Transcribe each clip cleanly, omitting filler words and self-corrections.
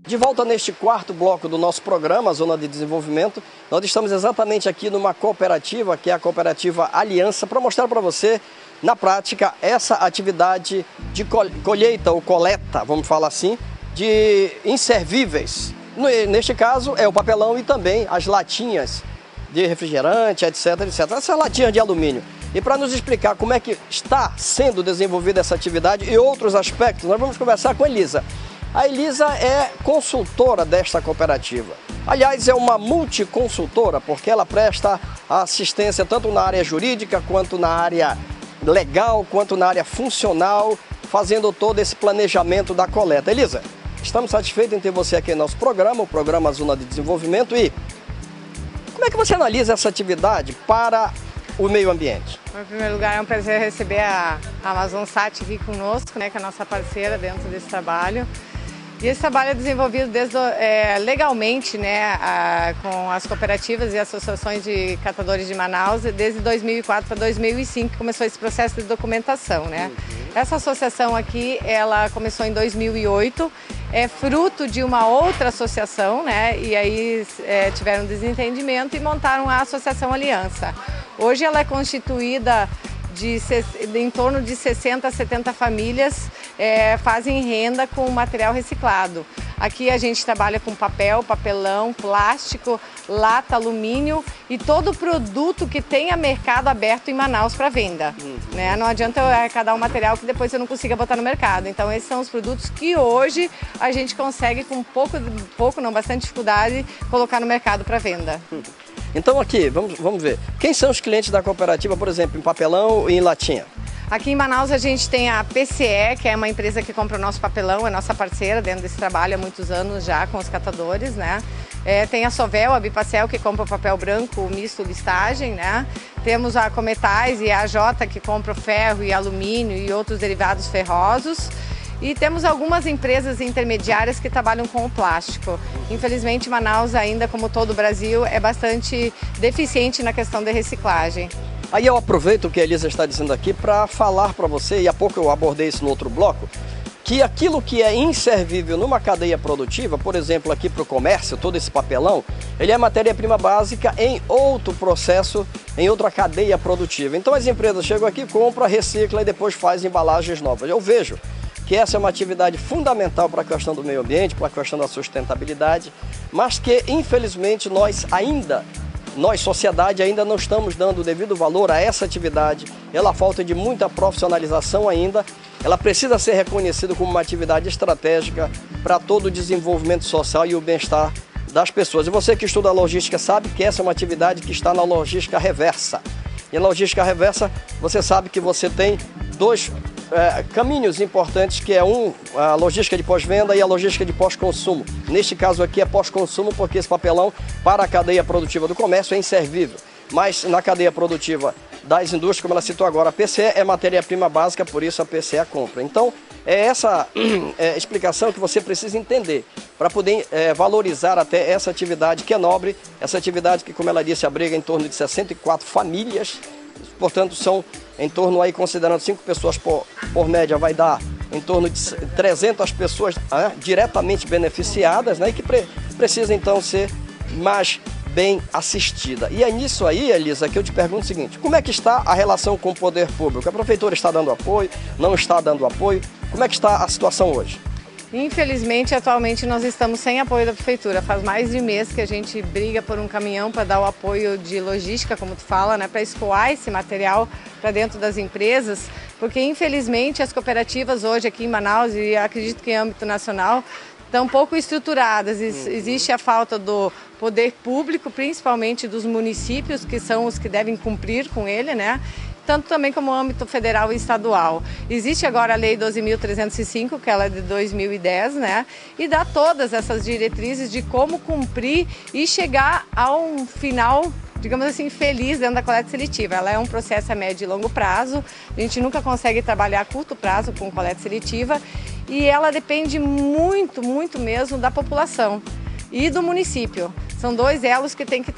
De volta neste quarto bloco do nosso programa, Zona de Desenvolvimento, nós estamos exatamente aqui numa cooperativa, que é a Cooperativa Aliança, para mostrar para você, na prática, essa atividade de colheita ou coleta, vamos falar assim, de inservíveis. Neste caso é o papelão e também as latinhas de refrigerante, etc, etc. Essas latinhas de alumínio. E para nos explicar como é que está sendo desenvolvida essa atividade e outros aspectos, nós vamos conversar com a Elisa. A Elisa é consultora desta cooperativa. Aliás, é uma multiconsultora, porque ela presta assistência tanto na área jurídica, quanto na área legal, quanto na área funcional, fazendo todo esse planejamento da coleta. Elisa, estamos satisfeitos em ter você aqui no nosso programa, o programa Zona de Desenvolvimento. E como é que você analisa essa atividade para o meio ambiente? Em primeiro lugar, é um prazer receber a Amazonsat aqui conosco, né, que é a nossa parceira dentro desse trabalho. E esse trabalho é desenvolvido legalmente, né, com as cooperativas e associações de catadores de Manaus, desde 2004 para 2005 que começou esse processo de documentação, né? Essa associação aqui, ela começou em 2008, é fruto de uma outra associação, né? E aí tiveram um desentendimento e montaram a Associação Aliança. Hoje ela é constituída em torno de 60 a 70 famílias fazem renda com material reciclado. Aqui a gente trabalha com papel, papelão, plástico, lata, alumínio e todo produto que tenha mercado aberto em Manaus para venda. Né? Não adianta eu arrecadar um material que depois eu não consiga botar no mercado. Então esses são os produtos que hoje a gente consegue com bastante dificuldade colocar no mercado para venda. Então aqui, vamos ver. Quem são os clientes da cooperativa, por exemplo, em papelão e em latinha? Aqui em Manaus a gente tem a PCE, que é uma empresa que compra o nosso papelão, é nossa parceira dentro desse trabalho há muitos anos já com os catadores, né? Tem a Sovel, a Bipacel, que compra o papel branco misto listagem, né? Temos a Cometais e a AJ, que compra o ferro e alumínio e outros derivados ferrosos. E temos algumas empresas intermediárias que trabalham com o plástico. Infelizmente, Manaus ainda, como todo o Brasil, é bastante deficiente na questão de reciclagem. Aí eu aproveito o que a Elisa está dizendo aqui para falar para você, e há pouco eu abordei isso no outro bloco, que aquilo que é inservível numa cadeia produtiva, por exemplo, aqui para o comércio, todo esse papelão, ele é matéria-prima básica em outro processo, em outra cadeia produtiva. Então as empresas chegam aqui, compram, reciclam e depois fazem embalagens novas. Eu vejo que essa é uma atividade fundamental para a questão do meio ambiente, para a questão da sustentabilidade, mas que infelizmente nós, sociedade, ainda não estamos dando o devido valor a essa atividade. Ela falta de muita profissionalização ainda, ela precisa ser reconhecida como uma atividade estratégica para todo o desenvolvimento social e o bem-estar das pessoas. E você que estuda logística sabe que essa é uma atividade que está na logística reversa. E na logística reversa, você sabe que você tem dois caminhos importantes, que é a logística de pós-venda e a logística de pós-consumo. Neste caso aqui é pós-consumo, porque esse papelão para a cadeia produtiva do comércio é inservível. Mas na cadeia produtiva das indústrias, como ela citou agora, a PCE é matéria-prima básica, por isso a PCE compra. Então, é essa explicação que você precisa entender para poder valorizar até essa atividade que é nobre, essa atividade que, como ela disse, abriga em torno de 64 famílias. Portanto, são em torno, aí considerando 5 pessoas por média, vai dar em torno de 300 pessoas diretamente beneficiadas, né, e que precisam então ser mais bem assistida. E é nisso aí, Elisa, que eu te pergunto o seguinte: como é que está a relação com o poder público? A prefeitura está dando apoio? Não está dando apoio? Como é que está a situação hoje? Infelizmente, atualmente nós estamos sem apoio da prefeitura. Faz mais de um mês que a gente briga por um caminhão para dar o apoio de logística, como tu fala, né, para escoar esse material para dentro das empresas, porque infelizmente as cooperativas hoje aqui em Manaus, e acredito que em âmbito nacional, estão pouco estruturadas. Existe a falta do poder público, principalmente dos municípios, que são os que devem cumprir com ele, né? Tanto também como o âmbito federal e estadual. Existe agora a Lei 12.305, que ela é de 2010, né? E dá todas essas diretrizes de como cumprir e chegar a um final, digamos assim, feliz dentro da coleta seletiva. Ela é um processo a médio e longo prazo, a gente nunca consegue trabalhar a curto prazo com coleta seletiva e ela depende muito, muito mesmo da população e do município. São dois elos que têm que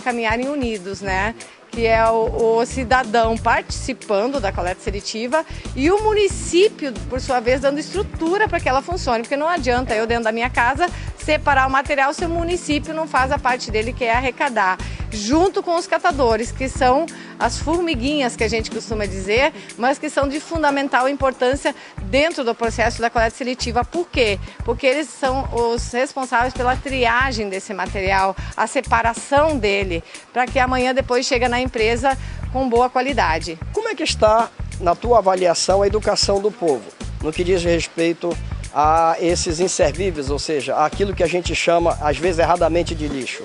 caminharem unidos, né? que é o cidadão participando da coleta seletiva e o município, por sua vez, dando estrutura para que ela funcione, porque não adianta eu, dentro da minha casa, separar o material se o município não faz a parte dele, que é arrecadar, junto com os catadores, que são as formiguinhas que a gente costuma dizer, mas que são de fundamental importância dentro do processo da coleta seletiva. Por quê? Porque eles são os responsáveis pela triagem desse material, a separação dele, para que amanhã depois chegue na empresa com boa qualidade. Como é que está, na tua avaliação, a educação do povo, no que diz respeito a esses inservíveis, ou seja, aquilo que a gente chama, às vezes erradamente, de lixo?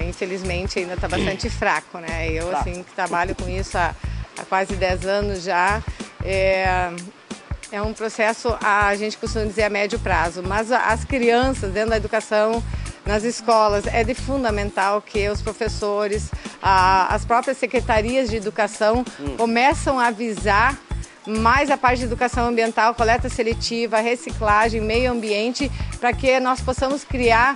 Infelizmente ainda está bastante fraco, né? Eu, assim, que trabalho com isso há quase 10 anos já, é um processo, a gente costuma dizer, a médio prazo, mas as crianças dentro da educação, nas escolas, é de fundamental que os professores, as próprias secretarias de educação começam a avisar mais a parte de educação ambiental, coleta seletiva, reciclagem, meio ambiente, para que nós possamos criar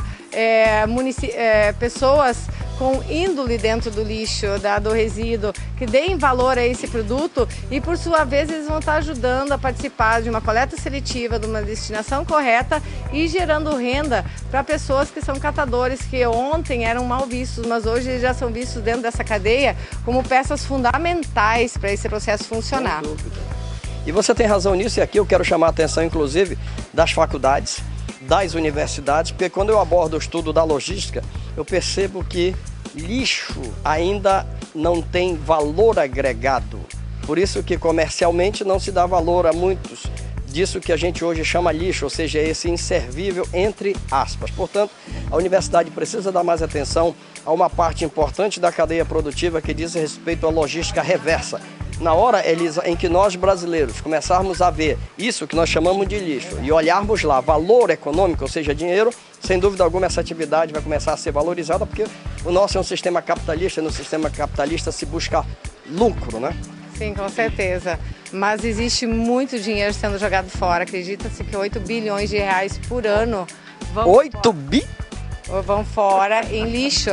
pessoas com índole dentro do lixo, do resíduo, que deem valor a esse produto e, por sua vez, eles vão estar ajudando a participar de uma coleta seletiva, de uma destinação correta e gerando renda para pessoas que são catadores, que ontem eram mal vistos, mas hoje eles já são vistos dentro dessa cadeia como peças fundamentais para esse processo funcionar. Sem dúvida. E você tem razão nisso, e aqui eu quero chamar a atenção, inclusive, das faculdades, das universidades, porque quando eu abordo o estudo da logística, eu percebo que lixo ainda não tem valor agregado. Por isso que comercialmente não se dá valor a muitos disso que a gente hoje chama lixo, ou seja, esse inservível entre aspas. Portanto, a universidade precisa dar mais atenção a uma parte importante da cadeia produtiva que diz respeito à logística reversa. Na hora, Elisa, em que nós brasileiros começarmos a ver isso que nós chamamos de lixo e olharmos lá valor econômico, ou seja, dinheiro, sem dúvida alguma essa atividade vai começar a ser valorizada, porque o nosso é um sistema capitalista, e no sistema capitalista se busca lucro, né? Sim, com certeza. Mas existe muito dinheiro sendo jogado fora. Acredita-se que 8 bilhões de reais por ano vão fora em lixo,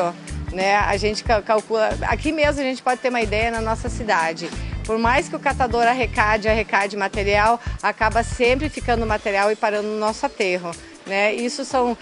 né? A gente calcula, aqui mesmo a gente pode ter uma ideia na nossa cidade. Por mais que o catador arrecade material, acaba sempre ficando material e parando no nosso aterro, né? Isso são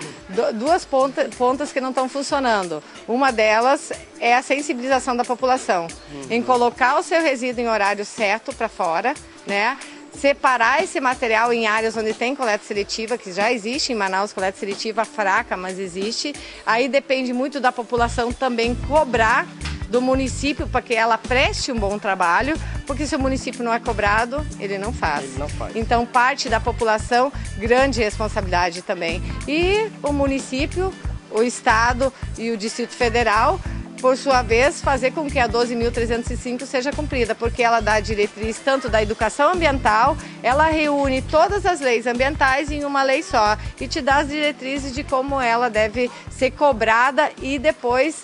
duas pontas que não estão funcionando. Uma delas é a sensibilização da população, em colocar o seu resíduo em horário certo para fora, né? Separar esse material em áreas onde tem coleta seletiva, que já existe em Manaus, coleta seletiva fraca, mas existe. Aí depende muito da população também cobrar do município para que ela preste um bom trabalho, porque se o município não é cobrado, ele não faz. Então, parte da população, grande responsabilidade também. E o município, o Estado e o Distrito Federal, por sua vez, fazer com que a 12.305 seja cumprida, porque ela dá a diretriz tanto da educação ambiental, ela reúne todas as leis ambientais em uma lei só e te dá as diretrizes de como ela deve ser cobrada e depois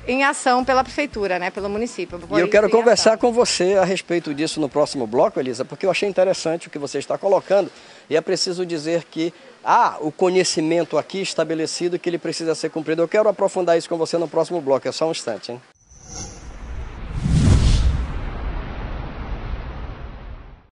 em ação pela prefeitura, né, pelo município. E eu quero conversar com você a respeito disso no próximo bloco, Elisa, porque eu achei interessante o que você está colocando e é preciso dizer que há o conhecimento aqui estabelecido que ele precisa ser cumprido. Eu quero aprofundar isso com você no próximo bloco, é só um instante, hein?